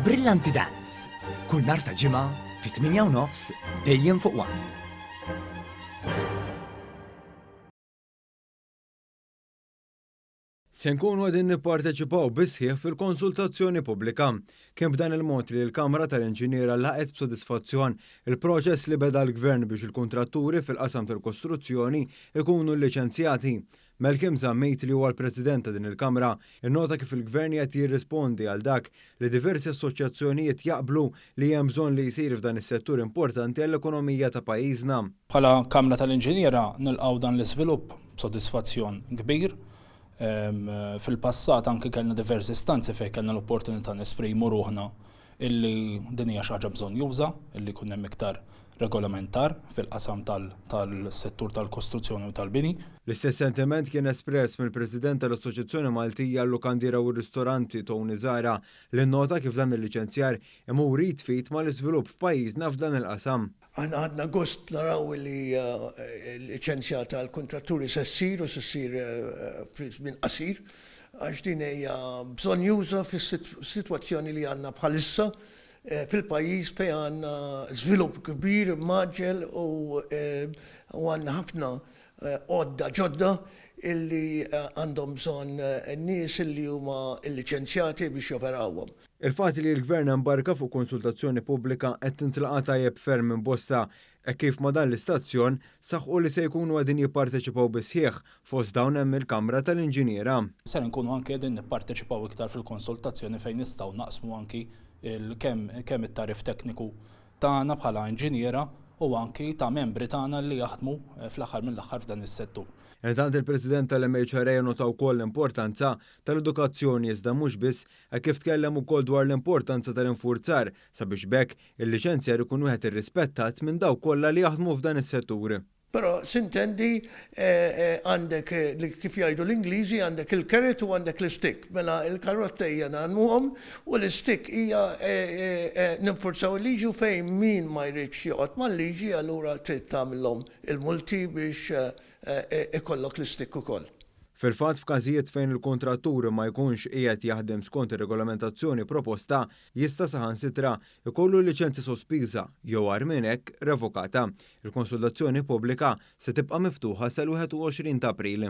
Brillanti Dance. Kull nhar ta' ġimgħa fit-8:30 dejjem fuq One. Se nkunu għedin nipparteċipaw bisħieħ fil-konsultazzjoni pubblika. Kien b'dan il-mod li l-Kamra tal-Inġiniera laqgħet b'sodisfazzjon il-proċess li beda l-Gvern biex il-kuntratturi fil-qasam tal-kostruzzjoni ikunu liċenzjati. Malcolm Zammejt li huwa l-President ta' din il-Kamra innota kif il-Gvern qed jirrispondi għal dak li diversi assoċjazzjonijiet jaqblu li hemm bżonn li jsir f'dan is-settur importanti għall-ekonomija ta' pajjiżna. Bħala Kamra tal-Inġiniera nilqgħu dan l-iżvilupp b'sodisfazzjon kbir. Fil-passat anke kellna diversi istanzi fejn kellna l-opportunità nesprimu ruħna illi din hija xi ħaġa bżonn juża, illi jkun hemm iktar regolamentar fil-qasam tal-settur tal-kostruzzjoni u tal-bini. L-istess sentiment kien espress mill-President tal-Assoċjazzjoni Maltija l-Lukandira u r-Ristoranti Tony Zara li nnota kif dan il-liċenzjar imur jitfit mal-iżvilupp f'pajjiżna f'dan il-qasam. Aħna għadna gost naraw li l-liċenzja tal-kontratturi se ssir u se ssir f'żmien qasir għax din hija bżonn juża fis-sitwazzjoni li għandna bħalissa fil-pajjiż fejn għandna żvilupp kbir maġġel u għandna ħafna għodda ġodda illi għandhom bżonn nies illi huma liċenzjati biex joperawhom. Il-fatt li l-Gvern embarka fuq konsultazzjoni pubblika qed tintilqa' tajjeb ferm minn bosta kif ma dan l-istazzjon saħħu li se jkunu qegħdin jipparteċipaw bisħieħ fost dawn hemm il-Kamra tal-Inġiniera. Se nkunu anke qegħdin nipparteċipaw iktar fil-konsultazzjoni fejn nistgħu naqsmu anki kemm it-tarif tekniku tagħna bħala inġiniera u anki ta' membri tagħna li jaħdmu fl-aħħar mill-aħħar f'dan is-settur. Intant il-President tal-MHRA notaw ukoll l-importanza tal-edukazzjoni iżda mhux biss kif tkellem ukoll dwar l-importanza tal-infurzar sabiex bekk il-liċenzjar ikun wieħed irrispettat minn dawk kollha li jaħdmu f'dan is-settur. Però sintendi għandek kif jgħidu l-Ingliżi għandek il-carrot u għandek l-stick. Mela il-karotta hija nagħmluhom u l-stick hija ninfurzaw il-liġi fejn min ma jridx joqgħod mal-liġi allura trid tagħmilhom il-multi biex ikollok l-stick ukoll. Fil-fatt f'każijiet fejn il-kontrattur ma jkunx qiegħed jaħdem skont ir-regolamentazzjoni proposta jista' saħansitra jkollu liċenzja sospiża jew għar minn hekk revokata. Il-konsultazzjoni pubblika se tibqa' miftuħa sal-21 ta' April.